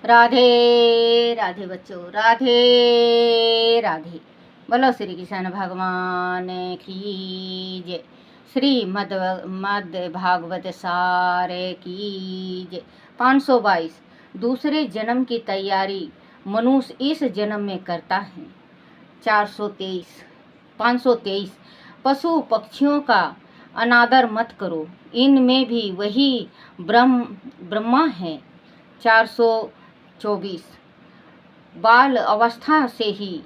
राधे राधे बच्चों, राधे राधे। बोलो श्री कृष्ण भगवान की जय। श्री मद भागवत सार की जय। 522 दूसरे जन्म की तैयारी मनुष्य इस जन्म में करता है। 523 पशु पक्षियों का अनादर मत करो, इनमें भी वही ब्रह्मा है। 424 बाल अवस्था से ही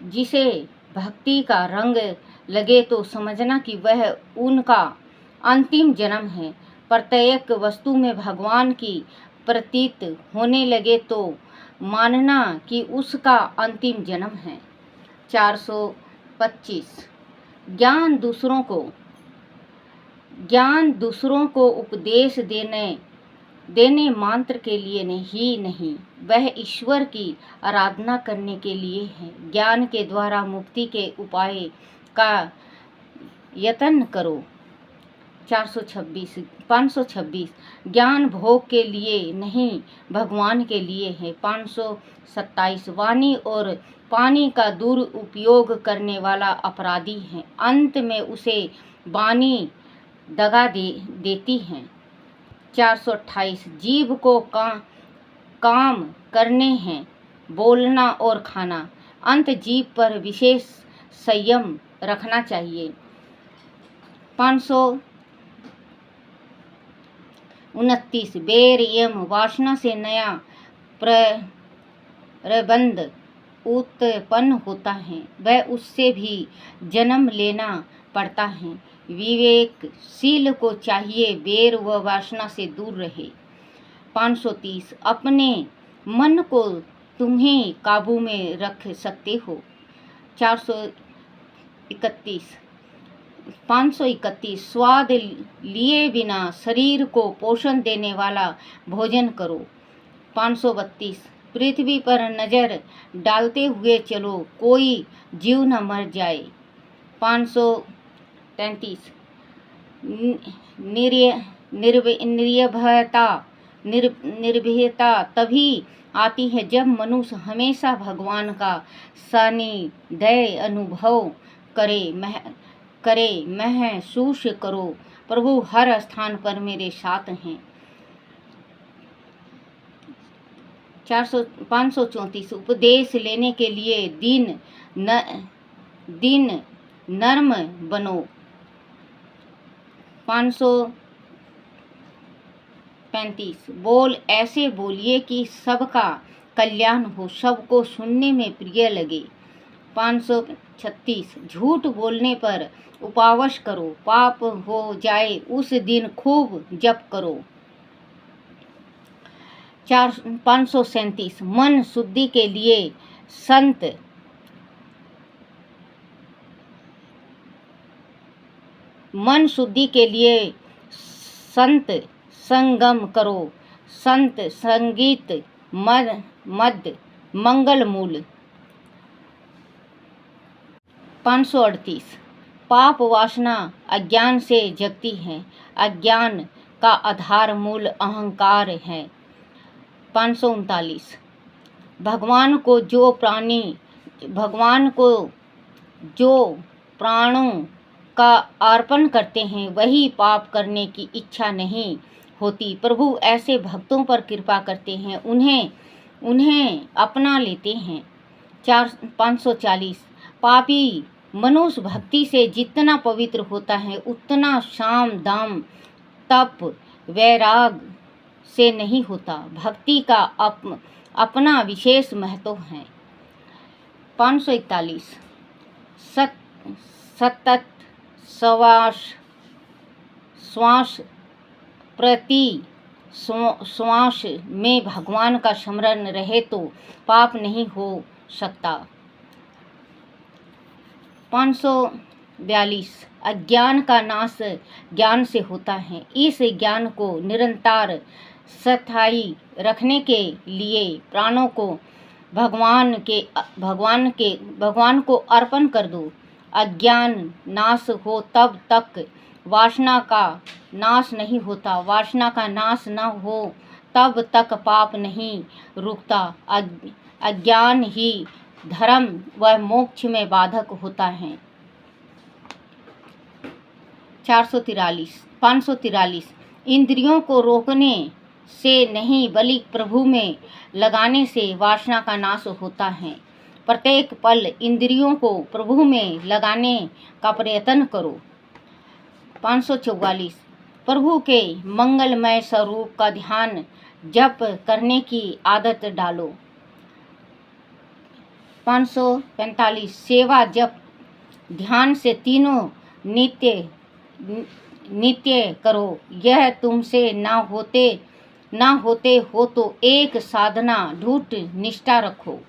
जिसे भक्ति का रंग लगे तो समझना कि वह उनका अंतिम जन्म है। प्रत्येक वस्तु में भगवान की प्रतीत होने लगे तो मानना कि उसका अंतिम जन्म है। 425 ज्ञान दूसरों को उपदेश देने मात्र के लिए नहीं, वह ईश्वर की आराधना करने के लिए है। ज्ञान के द्वारा मुक्ति के उपाय का यत्न करो। 526 ज्ञान भोग के लिए नहीं, भगवान के लिए है। 527 वाणी और पानी का दुरुपयोग करने वाला अपराधी है, अंत में उसे वाणी दगा देती है। 428 जीव को काम करने हैं, बोलना और खाना, अंत जीव पर विशेष संयम रखना चाहिए। 529 बेर एवं वासना से नया प्रबंध उत्पन्न होता है, वह उससे भी जन्म लेना पड़ता है। विवेकशील को चाहिए बेर व वासना से दूर रहे। 530 अपने मन को तुम्हें काबू में रख सकते हो। 531 स्वाद लिए बिना शरीर को पोषण देने वाला भोजन करो। 532 पृथ्वी पर नजर डालते हुए चलो, कोई जीव न मर जाए। 533 निर्भयता तभी आती है जब मनुष्य हमेशा भगवान का सानिध्य अनुभव करे महसूस करो, प्रभु हर स्थान पर मेरे साथ हैं। 534 उपदेश लेने के लिए दिन नर्म बनो। 535 बोल ऐसे बोलिए कि सबका कल्याण हो, सबको सुनने में प्रिय लगे। 536 झूठ बोलने पर उपवास करो, पाप हो जाए उस दिन खूब जप करो। 537 मन शुद्धि के लिए संत संगम करो, संत संगीत मद मंगल मूल। 538 पाप वासना अज्ञान से जगती है, अज्ञान का आधार मूल अहंकार है। 539 भगवान को जो प्राणों का अर्पण करते हैं वही पाप करने की इच्छा नहीं होती। प्रभु ऐसे भक्तों पर कृपा करते हैं, उन्हें अपना लेते हैं। 540 पापी मनुष्य भक्ति से जितना पवित्र होता है उतना साम दाम तप वैराग से नहीं होता। भक्ति का अपना विशेष महत्व है। 541 सतत श्वास प्रति श्वास में भगवान का स्मरण रहे तो पाप नहीं हो सकता। 542 अज्ञान का नाश ज्ञान से होता है, इस ज्ञान को निरंतर स्थायी रखने के लिए प्राणों को भगवान को अर्पण कर दो। अज्ञान नाश हो तब तक वासना का नाश नहीं होता, वासना का नाश न हो तब तक पाप नहीं रुकता। अज्ञान ही धर्म व मोक्ष में बाधक होता है। 543 इंद्रियों को रोकने से नहीं बल्कि प्रभु में लगाने से वासना का नाश होता है। प्रत्येक पल इंद्रियों को प्रभु में लगाने का प्रयत्न करो। 544 प्रभु के मंगलमय स्वरूप का ध्यान जप करने की आदत डालो। 545 सेवा जप ध्यान से तीनों नित्य करो। यह तुमसे ना होते हो तो एक साधना ढूंढ निष्ठा रखो।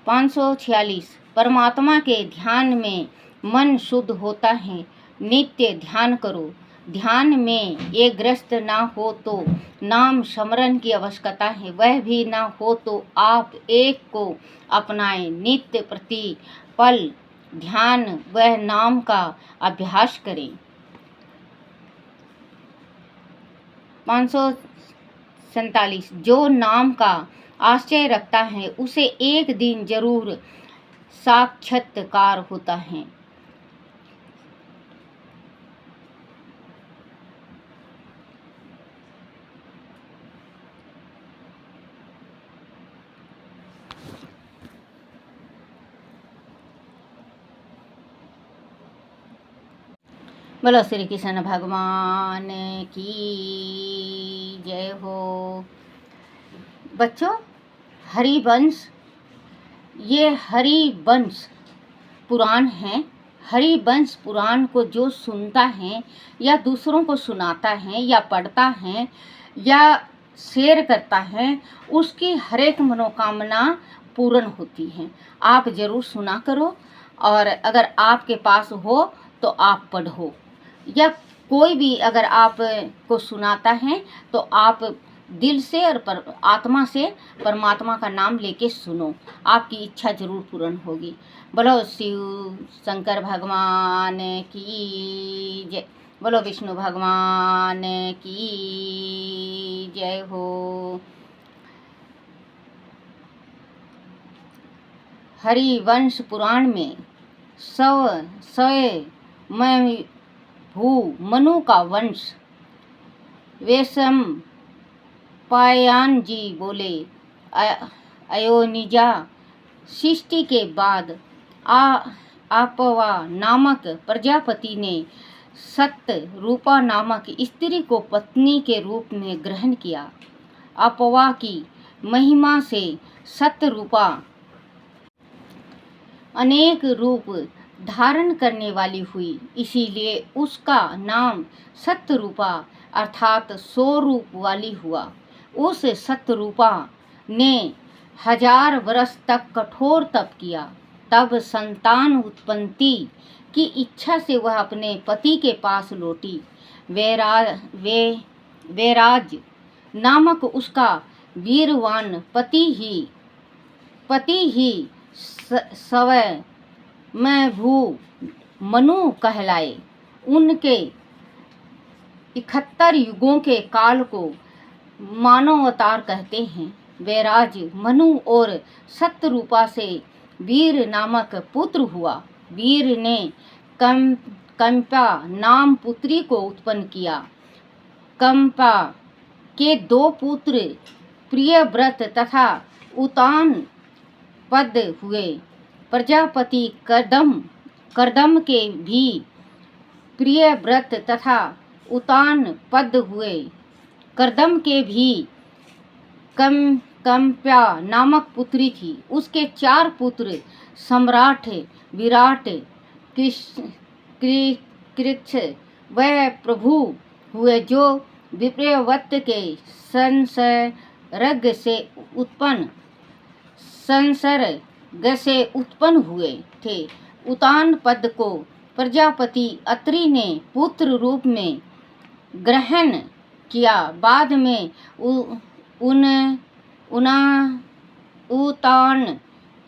546 परमात्मा के ध्यान में मन शुद्ध होता है। नित्य ध्यान करो। ध्यान में एकाग्रस्त ना हो तो नाम स्मरण की आवश्यकता है। वह भी ना हो तो आप एक को अपनाएं। नित्य प्रति पल ध्यान व नाम का अभ्यास करें। 547 जो नाम का आश्रय रखता है उसे एक दिन जरूर साक्षात्कार होता है। बोलो श्री कृष्ण भगवान की जय हो। बच्चों, हरिवंश, ये हरिवंश पुराण है। हरिवंश पुराण को जो सुनता है या दूसरों को सुनाता है या पढ़ता है या शेयर करता है उसकी हर एक मनोकामना पूर्ण होती है। आप ज़रूर सुना करो और अगर आपके पास हो तो आप पढ़ो या कोई भी अगर आप को सुनाता है तो आप दिल से और आत्मा से परमात्मा का नाम लेके सुनो, आपकी इच्छा जरूर पूर्ण होगी। बोलो शिव शंकर भगवान की जय। बोलो विष्णु भगवान की जय हो। हरिवंश पुराण में मैं भू मनु का वंश वेशम पायन जी बोले, अयोनिजा सृष्टि के बाद आपवा नामक प्रजापति ने सत्य रूपा नामक स्त्री को पत्नी के रूप में ग्रहण किया। आपवा की महिमा से सत्य रूपा अनेक रूप धारण करने वाली हुई, इसीलिए उसका नाम सत्यरूपा अर्थात 100 रूप वाली हुआ। उस सत्यरूपा ने 1000 वर्ष तक कठोर तप किया। तब संतान उत्पत्ति की इच्छा से वह अपने पति के पास लौटी। वैराज नामक उसका वीरवान पति ही स्वयं मैं भू मनु कहलाए। उनके 71 युगों के काल को मानव अवतार कहते हैं। वैराज मनु और सत्यरूपा से वीर नामक पुत्र हुआ। वीर ने कंपा नाम पुत्री को उत्पन्न किया। कंपा के 2 पुत्र प्रियव्रत तथा उतान पद हुए। प्रजापति कर्दम के भी प्रियव्रत तथा उतान पद हुए। कर्दम के भी कंप्या नामक पुत्री थी। उसके 4 पुत्र सम्राट विराट कृक्ष वह प्रभु हुए जो विप्रवत के संसर्ग से उत्पन्न हुए थे। उतान पद को प्रजापति अत्रि ने पुत्र रूप में ग्रहण किया। बाद में उतान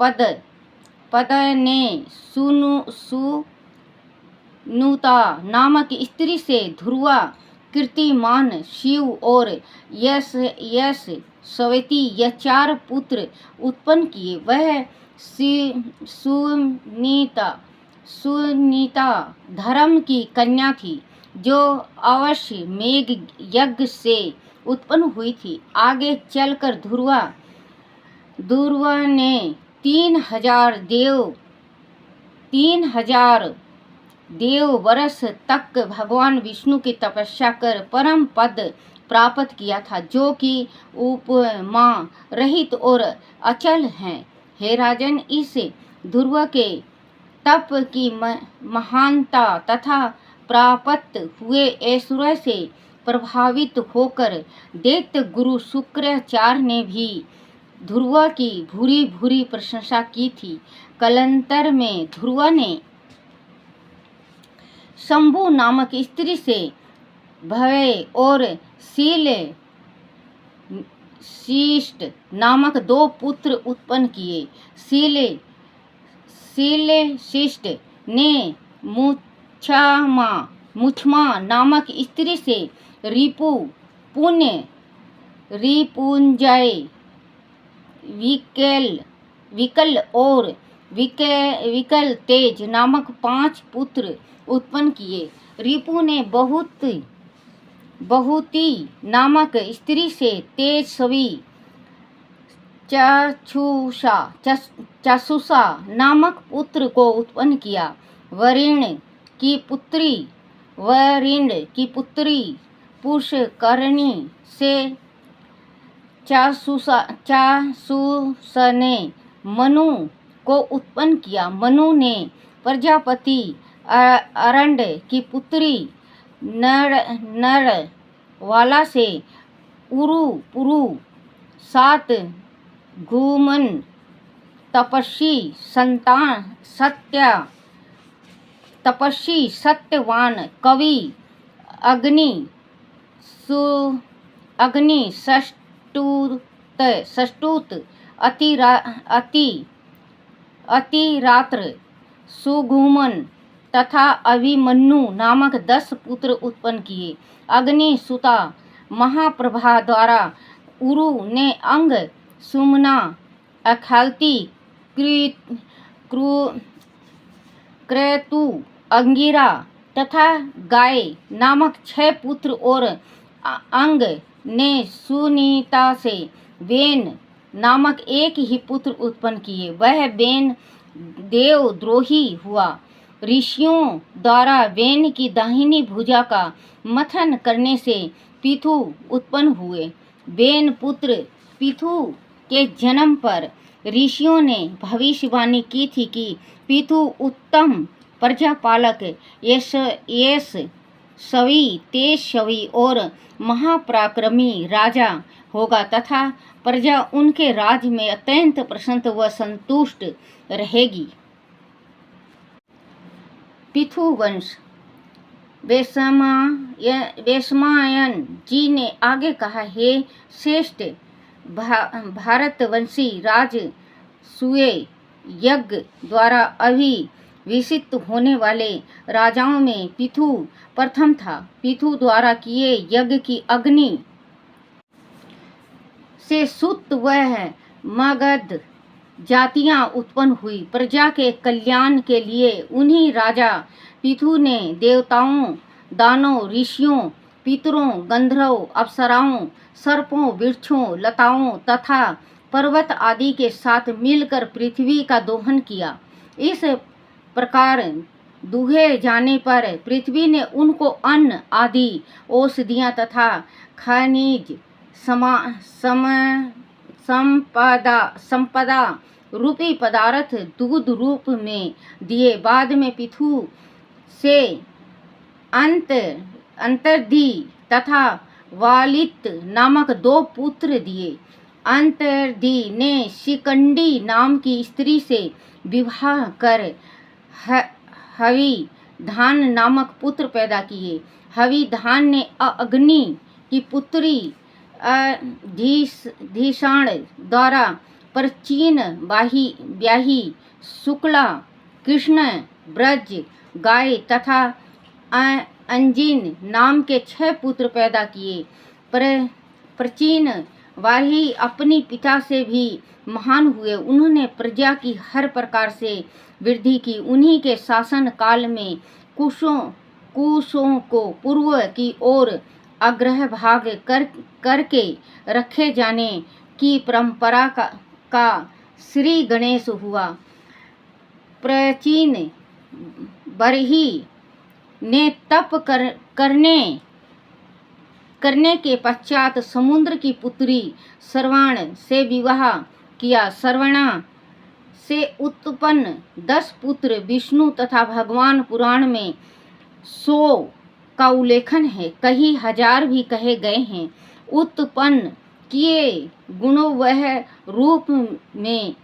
पद ने सुनुता नामक स्त्री से ध्रुवा कीर्तिमान, शिव और यश यश सवेती यह 4 पुत्र उत्पन्न किए। वह सुनीता धर्म की कन्या थी, जो अवश्य मेघ यज्ञ से उत्पन्न हुई थी। आगे चलकर ध्रुव ने 3000 देव वर्ष तक भगवान विष्णु की तपस्या कर परम पद प्राप्त किया था, जो कि उपमा रहित और अचल हैं। हे राजन, इस ध्रुव के तप की महानता तथा प्राप्त हुए ऐश्वर्य से प्रभावित होकर दैत्य गुरु शुक्राचार्य ने भी ध्रुव की भूरी भूरी प्रशंसा की थी। कालांतर में ध्रुव ने शंभु नामक स्त्री से भय और शिष्ट नामक 2 पुत्र उत्पन्न किए। शिष्ट ने मुछमा नामक स्त्री से रिपुंजय, विकल और विकल तेज नामक 5 पुत्र उत्पन्न किए। रिपु ने बहुती नामक स्त्री से तेजस्वी चाक्षुषा नामक पुत्र को उत्पन्न किया। वरिण की पुत्री पुष्करणी से चाक्षुष ने मनु को उत्पन्न किया। मनु ने प्रजापति अरंड की पुत्री नरवाला से पुरु 7 घुमन तपस्वी सत्यवान कवि अग्नि सष्टुत अतिरात्र सुघुमन तथा अभिमन्यु नामक 10 पुत्र उत्पन्न किए। अग्निसुता महाप्रभा द्वारा उरु ने अंग, सुमना, अखालती, क्रतु, अंगिरा तथा गाय नामक 6 पुत्र और अंग ने सुनीता से बेन नामक 1 ही पुत्र उत्पन्न किए। वह बेन देवद्रोही हुआ। ऋषियों द्वारा बेन की दाहिनी भुजा का मथन करने से पिथु उत्पन्न हुए। बेन पुत्र पिथु के जन्म पर ऋषियों ने भविष्यवाणी की थी कि पिथु उत्तम प्रजापालक, यशस्वी, तेजस्वी और महापराक्रमी राजा होगा तथा प्रजा उनके राज में अत्यंत प्रसन्न व संतुष्ट रहेगी। पिथु वंश। वैशंपायन जी ने आगे कहा, हे श्रेष्ठ भारतवंशी राजसूय यज्ञ द्वारा अभिषिक्त होने वाले राजाओं में पिथु प्रथम था। पिथु द्वारा किए यज्ञ की अग्नि से सुत वह मगध जातियां उत्पन्न हुई। प्रजा के कल्याण के लिए उन्हीं राजा पिथु ने देवताओं, दानों, ऋषियों, पितरों, गंधर्वों, अप्सराओं, सर्पों, वृक्षों, लताओं तथा पर्वत आदि के साथ मिलकर पृथ्वी का दोहन किया। इस प्रकार दुहे जाने पर पृथ्वी ने उनको अन्न आदि औषधियाँ तथा खनिज संपदा रूपी पदार्थ दूध रूप में दिए। बाद में पिथु से अंतर्धि तथा वालित नामक 2 पुत्र दिए। अंतर्धि ने शिखंडी नाम की स्त्री से विवाह कर हविधान नामक पुत्र पैदा किए। हविधान ने अग्नि की पुत्री धीषण द्वारा प्राचीन ब्याही शुक्ला, कृष्ण, ब्रज, गाय तथा अंजिन नाम के 6 पुत्र पैदा किए। प्राचीन वाही अपनी पिता से भी महान हुए। उन्होंने प्रजा की हर प्रकार से वृद्धि की। उन्हीं के शासन काल में कुशों को पूर्व की ओर अग्रभाग करके रखे जाने की परंपरा का श्री गणेश हुआ। प्राचीन बरही ने तप करने के पश्चात समुद्र की पुत्री सर्वण से विवाह किया। सर्वणा से उत्पन्न 10 पुत्र विष्णु तथा भगवान पुराण में 100 का उल्लेखन है, कई हजार भी कहे गए हैं। उत्पन्न किए गुण वह रूप में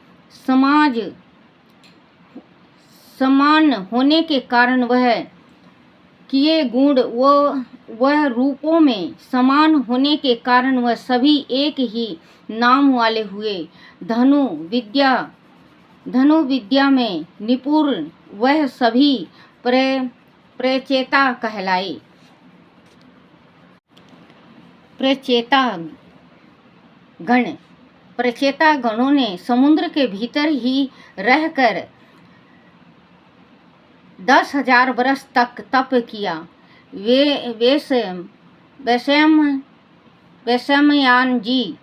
समान होने के कारण वह रूपों में समान होने के कारण वह सभी एक ही नाम वाले हुए। धनु विद्या में निपुण वह सभी प्रचेता कहलाए। प्रचेता गणों ने समुद्र के भीतर ही रहकर 10,000 वर्ष तक तप किया। वैशम्पायन जी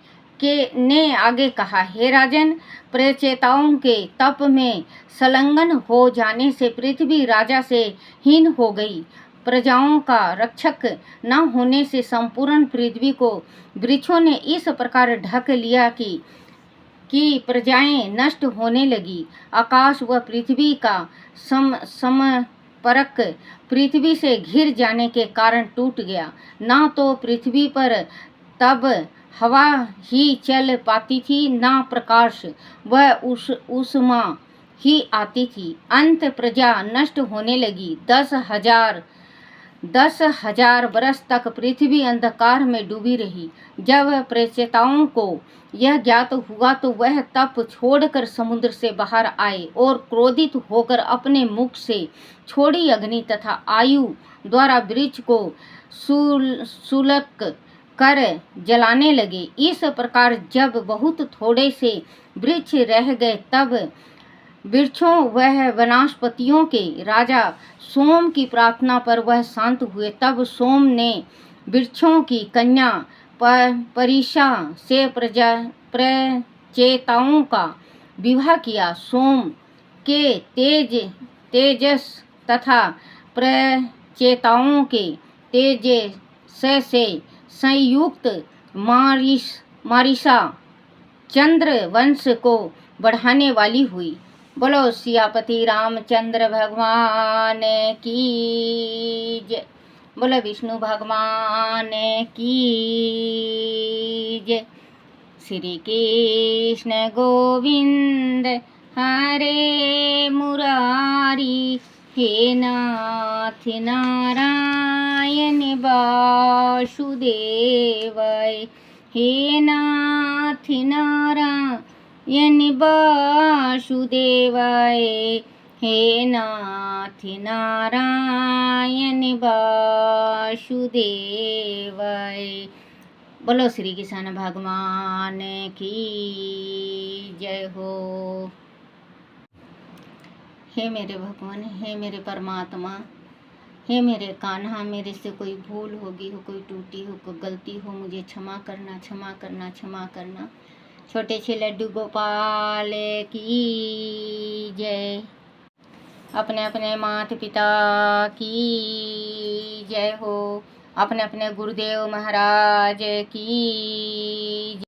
ने आगे कहा, हे राजन, प्रचेताओं के तप में संलग्न हो जाने से पृथ्वी राजा से हीन हो गई। प्रजाओं का रक्षक न होने से संपूर्ण पृथ्वी को वृक्षों ने इस प्रकार ढक लिया कि प्रजाएं नष्ट होने लगी। आकाश व पृथ्वी का समपर्क पृथ्वी से घिर जाने के कारण टूट गया। न तो पृथ्वी पर तब हवा ही चल पाती थी, न प्रकाश व ऊष्मा ही आती थी। अंत प्रजा नष्ट होने लगी। 10,000 वर्ष तक पृथ्वी अंधकार में डूबी रही। जब प्रचेताओं को यह ज्ञात हुआ तो वह तप छोड़कर समुद्र से बाहर आए और क्रोधित होकर अपने मुख से छोड़ी अग्नि तथा आयु द्वारा वृक्ष को सुलग कर जलाने लगे। इस प्रकार जब बहुत थोड़े से वृक्ष रह गए तब वृक्षों वह वनस्पतियों के राजा सोम की प्रार्थना पर वह शांत हुए। तब सोम ने वृक्षों की कन्या परिषा से प्रचेताओं का विवाह किया। सोम के तेजस तथा प्रचेताओं के तेजस से संयुक्त मारिसा चंद्र वंश को बढ़ाने वाली हुई। बोलो सियापति रामचंद्र भगवान की जय। बोलो विष्णु भगवान की जय। श्री कृष्ण गोविंद हरे मुरारी, हे नाथ नारायण वासुदेवाय, हे नाथ नारायण वासुदेवाय, हे नाथ नारायण वासुदेवाय। बोलो श्री कृष्ण भगवान की जय हो। हे मेरे भगवान, हे मेरे परमात्मा, हे मेरे कान्हा, मेरे से कोई भूल होगी हो, कोई टूटी हो, कोई गलती हो, मुझे क्षमा करना, क्षमा करना, क्षमा करना। छोटे से लड्डू गोपाल की जय। अपने अपने माता पिता की जय हो। अपने अपने गुरुदेव महाराज की